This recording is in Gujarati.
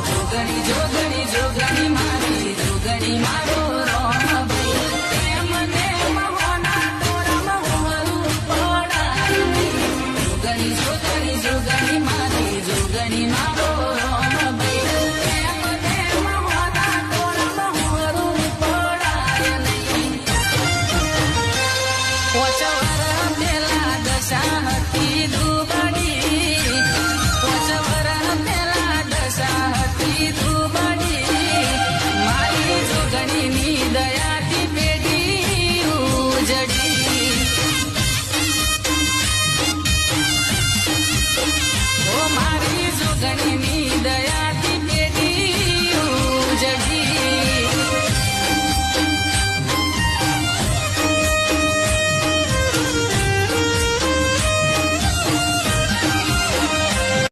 જોગણી જોગણી જોગણી મારી જોગણી મારો રોમભાઈ મને મહોના તોરામાં હોરું પડાય જોગણી જોગણી જોગણી મારી જોગણી મારો રોમભાઈ મને મહોના તોરામાં હોરું પડાય નહીં પોચવર પેલા દશા હતી દુબડી પોચવર પેલા દશા હતી દુબડી મારી જોગણીની દયાથી પેઢી ઉજડી ઓ મારી જોગણી